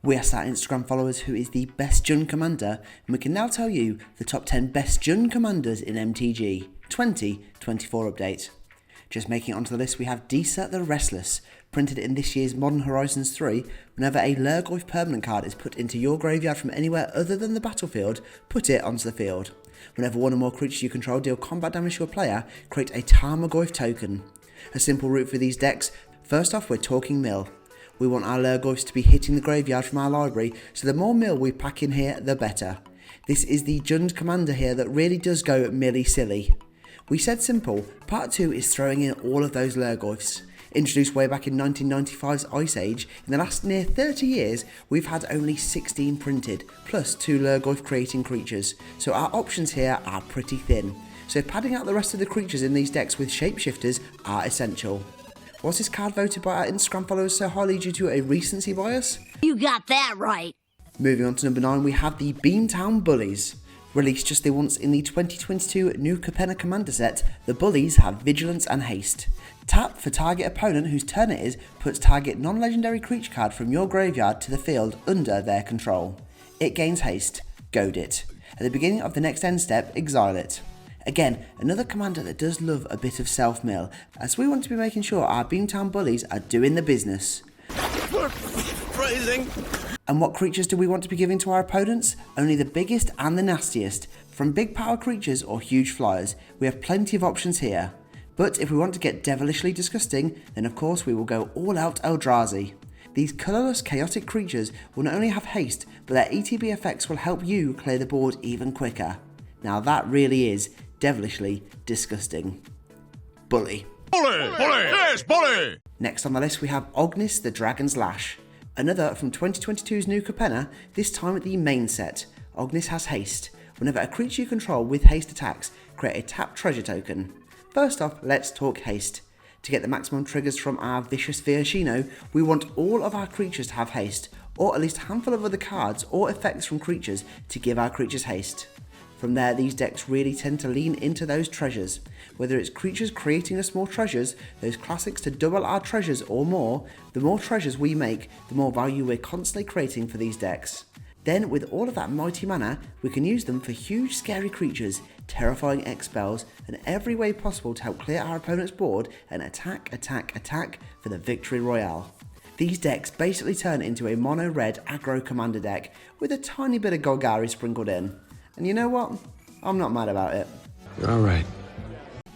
We asked our Instagram followers who is the best JUND commander, and we can now tell you the top 10 best JUND commanders in MTG 2024 update. Just making it onto the list, we have PRzor the Restless. Printed in this year's Modern Horizons 3, whenever a Lurgoyf permanent card is put into your graveyard from anywhere other than the battlefield, put it onto the field. Whenever one or more creatures you control deal combat damage to a player, create a Tarmogoyf token. A simple route for these decks: first off, we're talking mill. We want our Lurgoyfs to be hitting the graveyard from our library, so the more mill we pack in here, the better. This is the JUND commander here that really does go milly silly. We said simple, part 2 is throwing in all of those Lurgoyfs. Introduced way back in 1995's Ice Age, in the last near 30 years, we've had only 16 printed, plus 2 Lurgoyf creating creatures, so our options here are pretty thin. So padding out the rest of the creatures in these decks with shapeshifters are essential. Was this card voted by our Instagram followers so highly due to a recency bias? You got that right. Moving on to number 9, we have the Beantown Bullies. Released just the once in the 2022 New Capenna Commander set, the Bullies have Vigilance and Haste. Tap for target opponent whose turn it is, puts target non-legendary creature card from your graveyard to the field under their control. It gains Haste. Goad it. At the beginning of the next end step, exile it. Again, another commander that does love a bit of self-mill, as we want to be making sure our Beantown Bullies are doing the business. Phrasing. And what creatures do we want to be giving to our opponents? Only the biggest and the nastiest. From big power creatures or huge flyers, we have plenty of options here. But if we want to get devilishly disgusting, then of course we will go all out Eldrazi. These colourless chaotic creatures will not only have haste, but their ETB effects will help you clear the board even quicker. Now that really is devilishly disgusting. Bully. Bully! Bully! Yes, bully! Next on the list we have Agnes the Dragon's Lash. Another from 2022's New Capenna, this time at the main set. Agnes has haste. Whenever a creature you control with haste attacks, create a tap treasure token. First off, let's talk haste. To get the maximum triggers from our Vicious Viashino, we want all of our creatures to have haste, or at least a handful of other cards or effects from creatures to give our creatures haste. From there, these decks really tend to lean into those treasures. Whether it's creatures creating us more treasures, those classics to double our treasures or more, the more treasures we make, the more value we're constantly creating for these decks. Then, with all of that mighty mana, we can use them for huge scary creatures, terrifying X spells, and every way possible to help clear our opponent's board and attack for the victory royale. These decks basically turn into a mono-red aggro commander deck with a tiny bit of Golgari sprinkled in. And you know what? I'm not mad about it. Alright.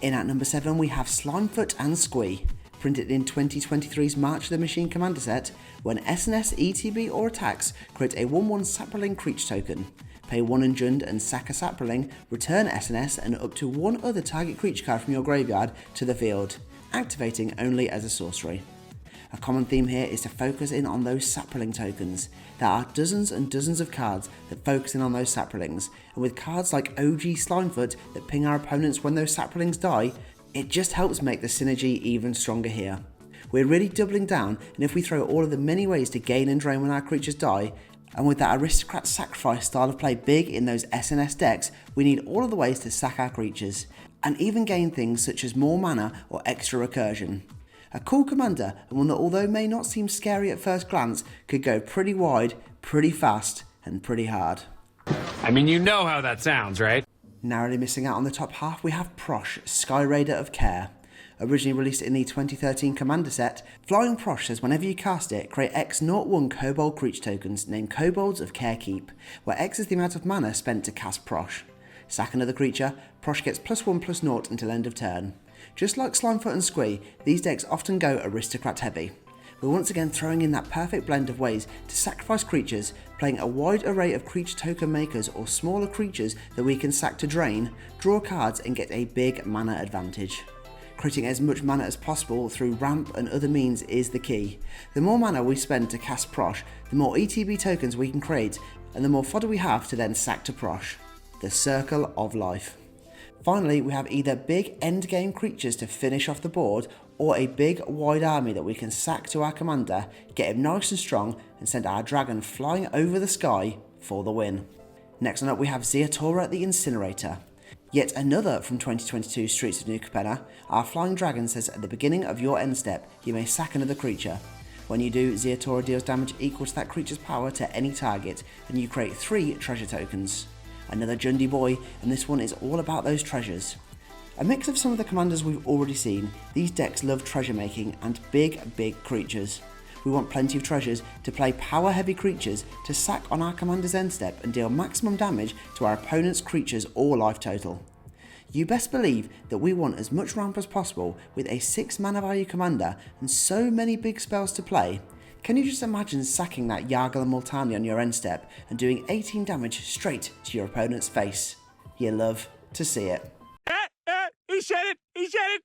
In at number 7 we have Slimefoot and Squee. Printed in 2023's March of the Machine Commander set, when SNS, ETB or attacks, create a 1/1 Sapperling creature token. Pay 1 in JUND and sack a Sapperling, return SNS and up to one other target creature card from your graveyard to the field, activating only as a sorcery. A common theme here is to focus in on those Sapperling tokens. There are dozens and dozens of cards that focus in on those Sapperlings, and with cards like OG Slimefoot that ping our opponents when those Sapperlings die, it just helps make the synergy even stronger here. We're really doubling down, and if we throw all of the many ways to gain and drain when our creatures die, and with that aristocrat sacrifice style of play big in those SNS decks, we need all of the ways to sack our creatures, and even gain things such as more mana or extra recursion. A cool commander, and one that although may not seem scary at first glance, could go pretty wide, pretty fast, and pretty hard. I mean, you know how that sounds, right? Narrowly missing out on the top half, we have Prosh, Sky Raider of Care. Originally released in the 2013 Commander set, Flying Prosh says whenever you cast it, create X01 Kobold creature tokens named Kobolds of Carekeep, where X is the amount of mana spent to cast Prosh. Sack another creature, Prosh gets +1/+0 until end of turn. Just like Slimefoot and Squee, these decks often go aristocrat heavy. We're once again throwing in that perfect blend of ways to sacrifice creatures, playing a wide array of creature token makers or smaller creatures that we can sack to drain, draw cards and get a big mana advantage. Creating as much mana as possible through ramp and other means is the key. The more mana we spend to cast Prosh, the more ETB tokens we can create, and the more fodder we have to then sack to Prosh. The circle of life. Finally, we have either big endgame creatures to finish off the board, or a big wide army that we can sack to our commander, get him nice and strong, and send our dragon flying over the sky for the win. Next on up we have Zeatora the Incinerator. Yet another from 2022 Streets of New Capenna, our flying dragon says at the beginning of your end step, you may sack another creature. When you do, Ziatora deals damage equal to that creature's power to any target, and you create 3 treasure tokens. Another Jundy boy, and this one is all about those treasures. A mix of some of the commanders we've already seen, these decks love treasure making and big creatures. We want plenty of treasures to play power heavy creatures to sack on our commander's end step and deal maximum damage to our opponent's creatures or life total. You best believe that we want as much ramp as possible with a 6 mana value commander and so many big spells to play. Can you just imagine sacking that Yargle and Multani on your end step and doing 18 damage straight to your opponent's face? You love to see it. He said it! He said it!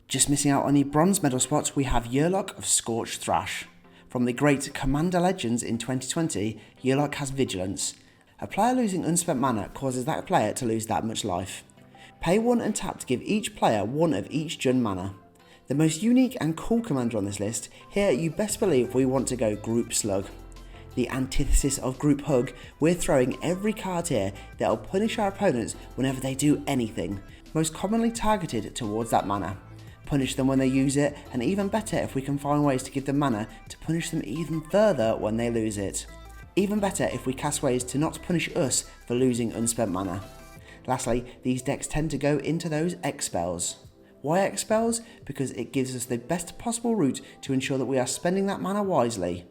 Just missing out on the bronze medal spots, we have Yock of Scorched Thrash. From the great Commander Legends in 2020, Yock has Vigilance. A player losing unspent mana causes that player to lose that much life. Pay 1 and tap to give each player 1 of each JUND mana. The most unique and cool commander on this list, here you best believe we want to go Group Slug. The antithesis of Group Hug, we're throwing every card here that will punish our opponents whenever they do anything, most commonly targeted towards that mana. Punish them when they use it, and even better if we can find ways to give them mana to punish them even further when they lose it. Even better if we cast ways to not punish us for losing unspent mana. Lastly, these decks tend to go into those X spells. Why X spells? Because it gives us the best possible route to ensure that we are spending that mana wisely.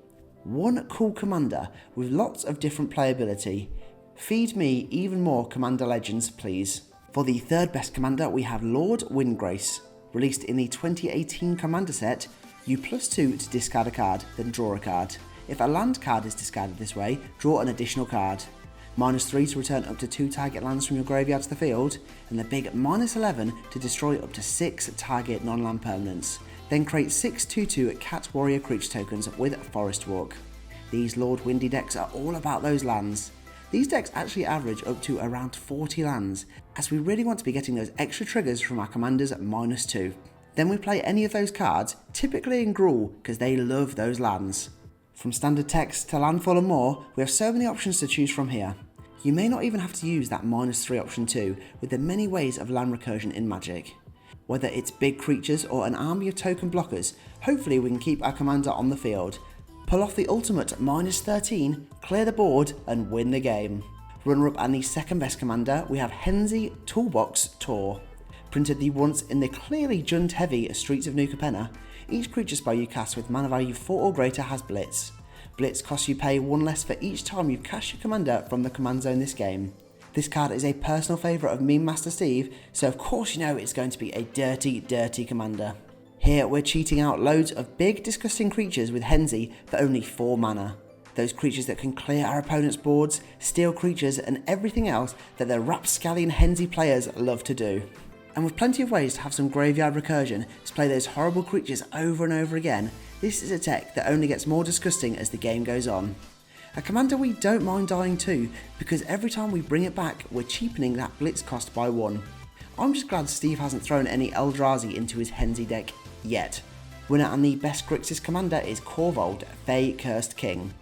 One cool commander with lots of different playability. Feed me even more Commander Legends, please. For the third best commander, we have Lord Windrace. Released in the 2018 commander set, you +2 to discard a card, then draw a card. If a land card is discarded this way, draw an additional card. -3 to return up to 2 target lands from your graveyard to the field, and the big -11 to destroy up to 6 target non-land permanents. Then create 6 2/2 Cat Warrior creature tokens with Forest Walk. These Lord Windy decks are all about those lands. These decks actually average up to around 40 lands, as we really want to be getting those extra triggers from our commanders at -2. Then we play any of those cards, typically in Gruul, because they love those lands. From standard text to landfall and more, we have so many options to choose from here. You may not even have to use that -3 option too, with the many ways of land recursion in Magic. Whether it's big creatures or an army of token blockers, hopefully we can keep our commander on the field. Pull off the ultimate -13, clear the board and win the game. Runner up and the second best commander, we have Heny Toolbox Tor. Printed the once in the clearly JUND heavy Streets of New Capenna, each creature spell you cast with mana value 4 or greater has Blitz. Blitz costs you pay 1 less for each time you cast your commander from the command zone this game. This card is a personal favourite of Meme Master Steve, so of course you know it's going to be a dirty commander. Here we're cheating out loads of big disgusting creatures with Heny for only 4 mana. Those creatures that can clear our opponent's boards, steal creatures and everything else that the rapscallion Heny players love to do. And with plenty of ways to have some graveyard recursion to play those horrible creatures over and over again, this is a tech that only gets more disgusting as the game goes on. A commander we don't mind dying to, because every time we bring it back, we're cheapening that blitz cost by 1. I'm just glad Steve hasn't thrown any Eldrazi into his Heny deck yet. Winner and the best Grixis commander is Corvold, Fey Cursed King.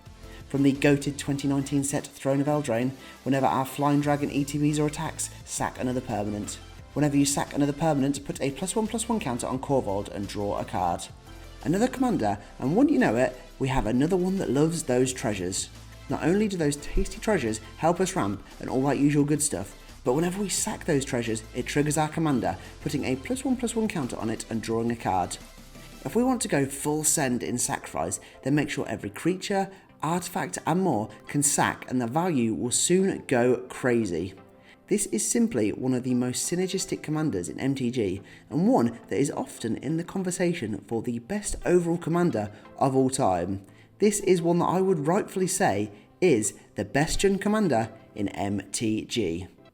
From the goated 2019 set Throne of Eldraine, whenever our Flying Dragon ETBs or attacks, sack another permanent. Whenever you sack another permanent, put a +1/+1 counter on Corvold and draw a card. Another commander, and wouldn't you know it, we have another one that loves those treasures. Not only do those tasty treasures help us ramp and all that usual good stuff, but whenever we sack those treasures, it triggers our commander, putting a +1/+1 counter on it and drawing a card. If we want to go full send in sacrifice, then make sure every creature, artifact and more can sack and the value will soon go crazy. This is simply one of the most synergistic commanders in MTG, and one that is often in the conversation for the best overall commander of all time. This is one that I would rightfully say is the best JUND commander in MTG.